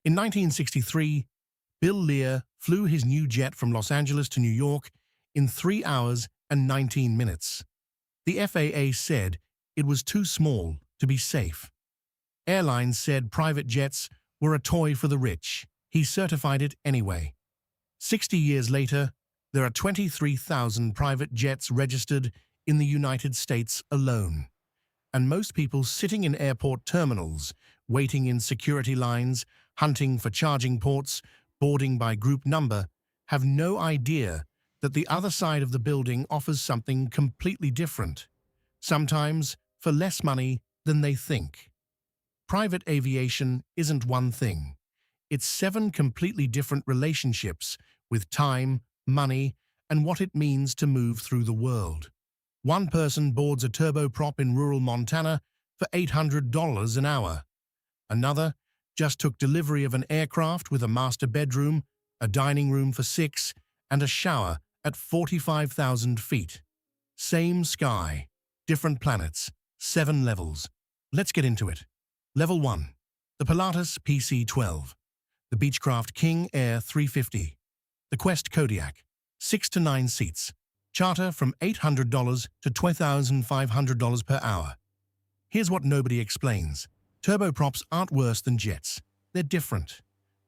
In 1963, Bill Lear flew his new jet from Los Angeles to New York in 3 hours and 19 minutes. The FAA said it was too small to be safe. Airlines said private jets were a toy for the rich. He certified it anyway. 60 years later, there are 23,000 private jets registered in the United States alone. And most people sitting in airport terminals, waiting in security lines, hunting for charging ports, boarding by group number, have no idea that the other side of the building offers something completely different, sometimes for less money than they think. Private aviation isn't one thing. It's 7 completely different relationships with time, money, and what it means to move through the world. One person boards a turboprop in rural Montana for $800 an hour. Another just took delivery of an aircraft with a master bedroom, a dining room for 6, and a shower at 45,000 feet. Same sky, different planets, 7 levels. Let's get into it. Level 1. The Pilatus PC-12. The Beechcraft King Air 350. The Quest Kodiak. 6 to 9 seats. Charter from $800 to $2,500 per hour. Here's what nobody explains. Turboprops aren't worse than jets. They're different.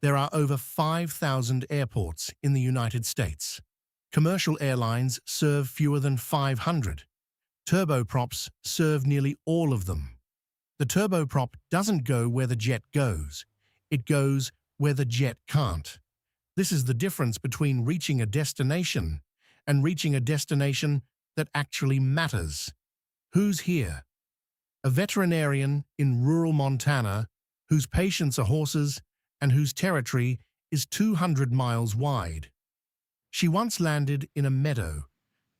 There are over 5,000 airports in the United States. Commercial airlines serve fewer than 500. Turboprops serve nearly all of them. The turboprop doesn't go where the jet goes. It goes where the jet can't. This is the difference between reaching a destination and reaching a destination that actually matters. Who's here? A veterinarian in rural Montana whose patients are horses and whose territory is 200 miles wide. She once landed in a meadow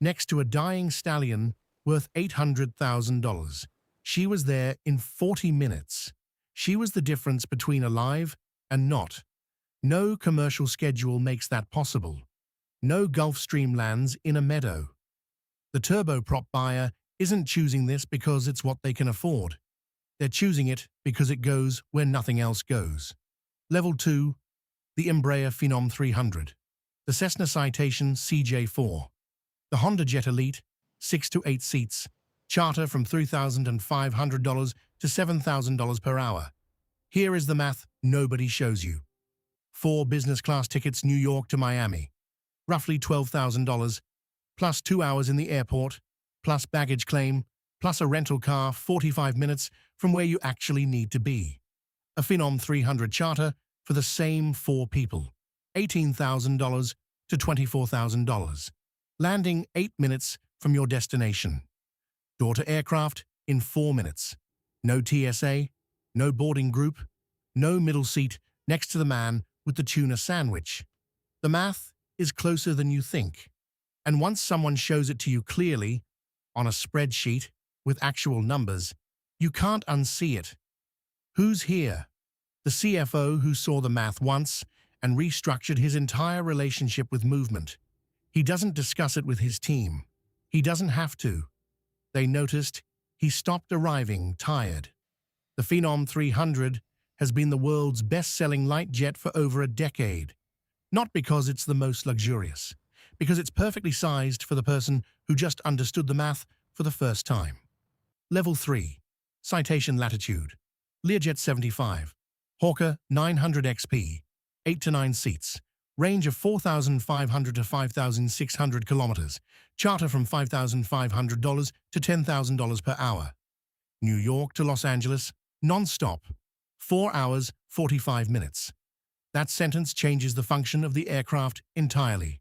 next to a dying stallion worth $800,000. She was there in 40 minutes. She was the difference between alive and not. No commercial schedule makes that possible. No Gulfstream lands in a meadow. The turboprop buyer isn't choosing this because it's what they can afford. They're choosing it because it goes where nothing else goes. Level 2. The Embraer Phenom 300. The Cessna Citation CJ4. The HondaJet Elite, 6 to 8 seats. Charter from $3,500 to $7,000 per hour. Here is the math nobody shows you. 4 business class tickets New York to Miami. Roughly $12,000, plus 2 hours in the airport, plus baggage claim, plus a rental car 45 minutes from where you actually need to be. A Phenom 300 charter for the same 4 people. $18,000 to $24,000. Landing 8 minutes from your destination. Door to aircraft in 4 minutes. No TSA, no boarding group, no middle seat next to the man with the tuna sandwich. The math is closer than you think. And once someone shows it to you clearly, on a spreadsheet with actual numbers, you can't unsee it. Who's here? The CFO who saw the math once and restructured his entire relationship with movement. He doesn't discuss it with his team. He doesn't have to. They noticed he stopped arriving tired. The Phenom 300 has been the world's best-selling light jet for over a decade. Not because it's the most luxurious, because it's perfectly sized for the person who just understood the math for the first time. Level 3. Citation Latitude. Learjet 75. Hawker 900 XP. 8 to 9 seats. Range of 4,500 to 5,600 kilometers. Charter from $5,500 to $10,000 per hour. New York to Los Angeles, non-stop. 4 hours, 45 minutes. That sentence changes the function of the aircraft entirely.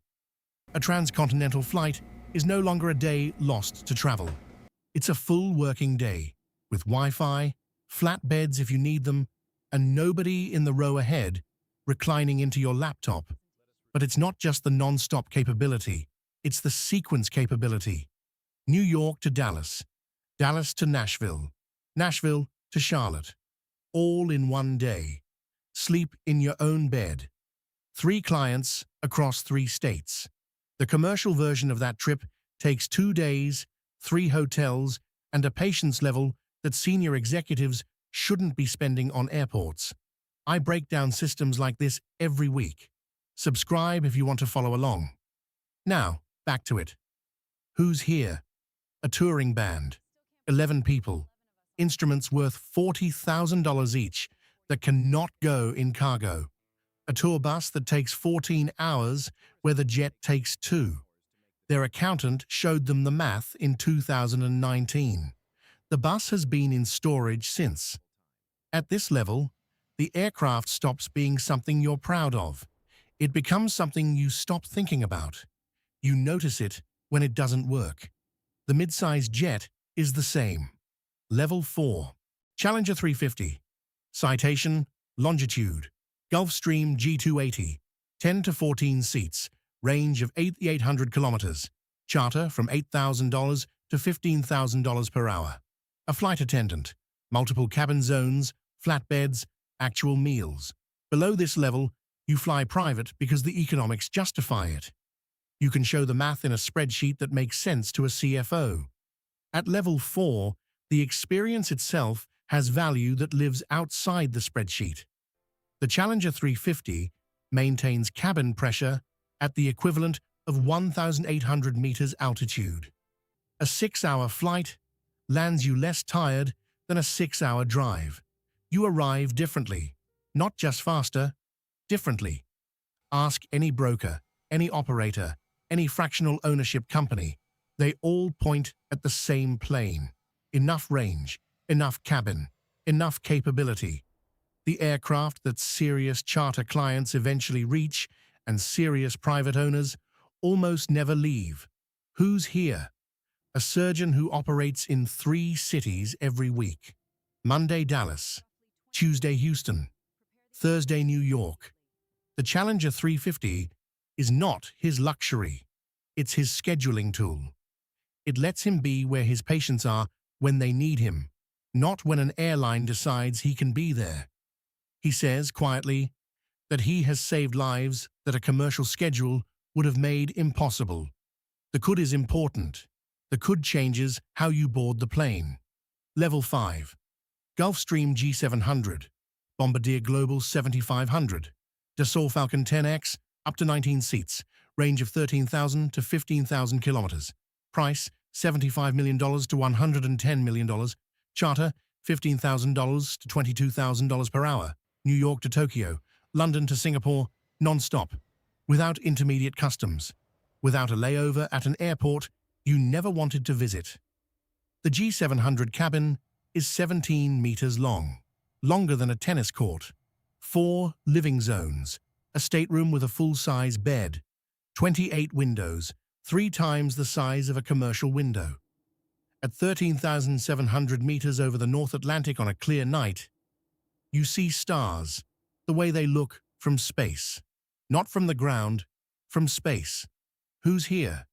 A transcontinental flight is no longer a day lost to travel. It's a full working day, with Wi-Fi, flat beds if you need them, and nobody in the row ahead reclining into your laptop. But it's not just the non-stop capability, it's the sequence capability. New York to Dallas, Dallas to Nashville, Nashville to Charlotte. All in one day. Sleep in your own bed. 3 clients across 3 states. The commercial version of that trip takes 2 days, 3 hotels, and a patience level that senior executives shouldn't be spending on airports. I break down systems like this every week. Subscribe if you want to follow along. Now, back to it. Who's here? A touring band. 11 people. Instruments worth $40,000 each that cannot go in cargo. A tour bus that takes 14 hours where the jet takes 2. Their accountant showed them the math in 2019. The bus has been in storage since. At this level, the aircraft stops being something you're proud of. It becomes something you stop thinking about. You notice it when it doesn't work. The midsize jet is the same. Level 4. Challenger 350. Citation, Longitude. Gulfstream G280. 10 to 14 seats. Range of 8,800 kilometers. Charter from $8,000 to $15,000 per hour. A flight attendant. Multiple cabin zones, flatbeds, actual meals. Below this level, you fly private because the economics justify it. You can show the math in a spreadsheet that makes sense to a CFO. At level 4, the experience itself has value that lives outside the spreadsheet. The Challenger 350 maintains cabin pressure at the equivalent of 1,800 meters altitude. A 6-hour flight lands you less tired than a 6-hour drive. You arrive differently, not just faster, differently. Ask any broker, any operator, any fractional ownership company. They all point at the same plane. Enough range, enough cabin, enough capability. The aircraft that serious charter clients eventually reach and serious private owners almost never leave. Who's here? A surgeon who operates in 3 cities every week. Monday, Dallas. Tuesday, Houston. Thursday, New York. The Challenger 350 is not his luxury. It's his scheduling tool. It lets him be where his patients are when they need him, not when an airline decides he can be there. He says, quietly, that he has saved lives that a commercial schedule would have made impossible. The could is important. The could changes how you board the plane. Level 5. Gulfstream G700. Bombardier Global 7500. Dassault Falcon 10X, up to 19 seats. Range of 13,000 to 15,000 kilometers. Price, $75 million to $110 million. Charter, $15,000 to $22,000 per hour. New York to Tokyo, London to Singapore, non-stop. Without intermediate customs. Without a layover at an airport you never wanted to visit. The G700 cabin is 17 meters long, longer than a tennis court. 4 living zones, a stateroom with a full-size bed, 28 windows, 3 times the size of a commercial window. At 13,700 meters over the North Atlantic on a clear night, you see stars, the way they look from space. Not from the ground, from space. Who's here?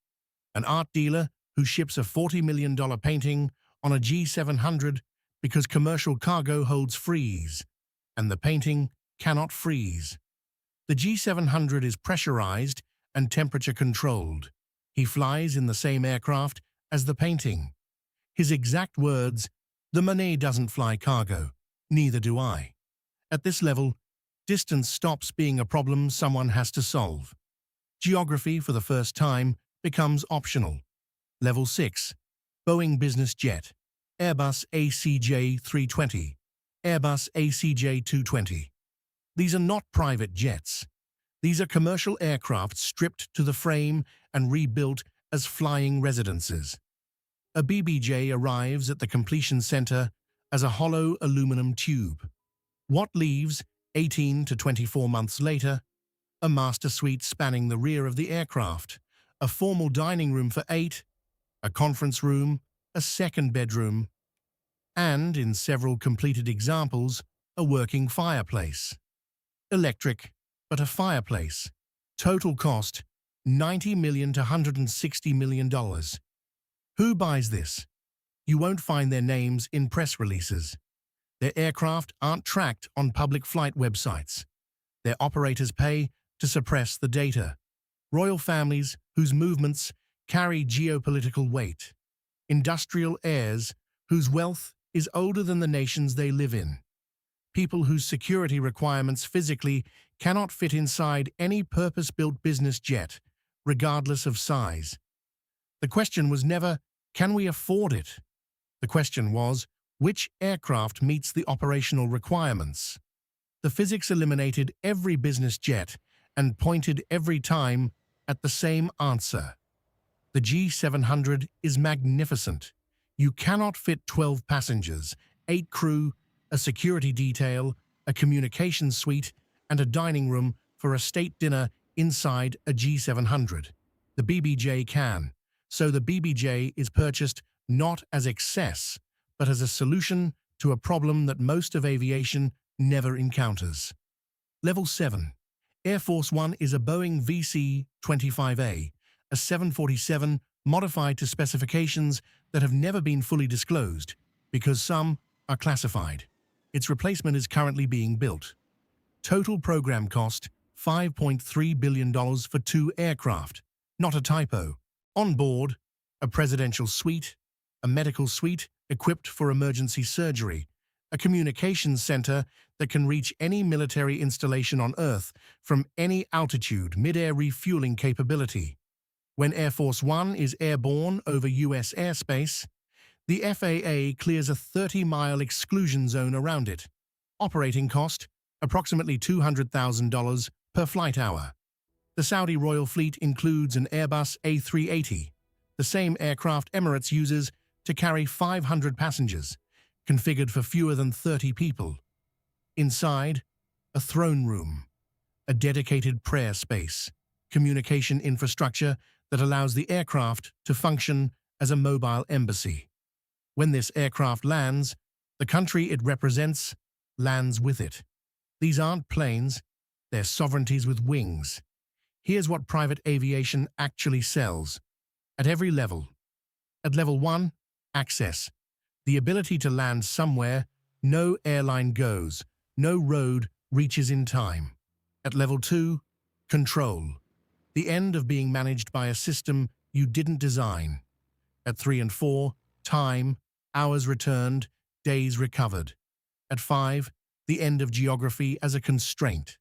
An art dealer who ships a $40 million painting on a G700 because commercial cargo holds freeze, and the painting cannot freeze. The G700 is pressurized and temperature-controlled. He flies in the same aircraft as the painting. His exact words, "The Monet doesn't fly cargo, neither do I." At this level, distance stops being a problem someone has to solve. Geography, for the first time, becomes optional. Level 6. Boeing Business Jet. Airbus ACJ 320. Airbus ACJ 220. These are not private jets. These are commercial aircraft stripped to the frame and rebuilt as flying residences. A BBJ arrives at the completion center as a hollow aluminum tube. What leaves, 18 to 24 months later? A master suite spanning the rear of the aircraft, a formal dining room for 8, a conference room, a second bedroom, and, in several completed examples, a working fireplace. Electric, but a fireplace. Total cost, $90 million to $160 million. Who buys this? You won't find their names in press releases. Their aircraft aren't tracked on public flight websites. Their operators pay to suppress the data. Royal families whose movements carry geopolitical weight. Industrial heirs whose wealth is older than the nations they live in. people whose security requirements physically cannot fit inside any purpose-built business jet, regardless of size. The question was never, can we afford it? The question was, which aircraft meets the operational requirements? The physics eliminated every business jet and pointed every time at the same answer. The G700 is magnificent. You cannot fit 12 passengers, 8 crew, a security detail, a communication suite, and a dining room for a state dinner inside a G700. The BBJ can. So the BBJ is purchased not as excess, but as a solution to a problem that most of aviation never encounters. Level 7. Air Force One is a Boeing VC-25A, a 747 modified to specifications that have never been fully disclosed, because some are classified. Its replacement is currently being built. Total program cost, $5.3 billion for 2 aircraft. Not a typo. On board, a presidential suite, a medical suite equipped for emergency surgery, a communications center that can reach any military installation on Earth from any altitude, mid-air refueling capability. When Air Force One is airborne over U.S. airspace, the FAA clears a 30-mile exclusion zone around it. Operating cost, approximately $200,000 per flight hour. The Saudi Royal Fleet includes an Airbus A380, the same aircraft Emirates uses to carry 500 passengers, configured for fewer than 30 people. Inside, a throne room, a dedicated prayer space, communication infrastructure that allows the aircraft to function as a mobile embassy. When this aircraft lands, the country it represents lands with it. These aren't planes, they're sovereignties with wings. Here's what private aviation actually sells. At every level. At level 1, access. The ability to land somewhere no airline goes, no road reaches in time. At level 2, control. The end of being managed by a system you didn't design. At 3 and 4, time, hours returned, days recovered. At 5, the end of geography as a constraint.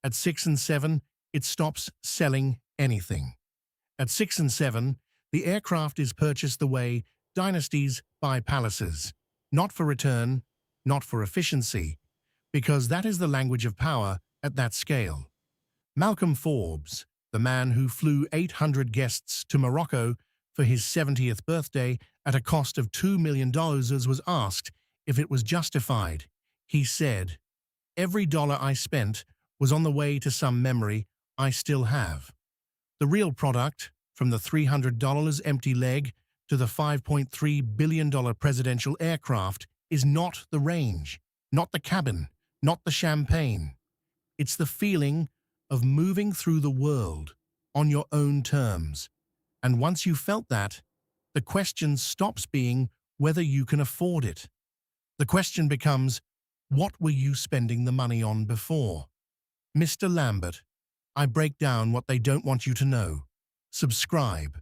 At 6 and 7, it stops selling anything. At 6 and 7, the aircraft is purchased the way dynasties buy palaces, not for return, not for efficiency, because that is the language of power at that scale. Malcolm Forbes, the man who flew 800 guests to Morocco for his 70th birthday at a cost of $2 million, was asked if it was justified. He said, "Every dollar I spent was on the way to some memory I still have." The real product, from the $300 empty leg to the $5.3 billion presidential aircraft, is not the range, not the cabin, not the champagne. It's the feeling of moving through the world on your own terms. And once you felt that, the question stops being whether you can afford it. The question becomes, what were you spending the money on before? Mr. Lambert, I break down what they don't want you to know. Subscribe.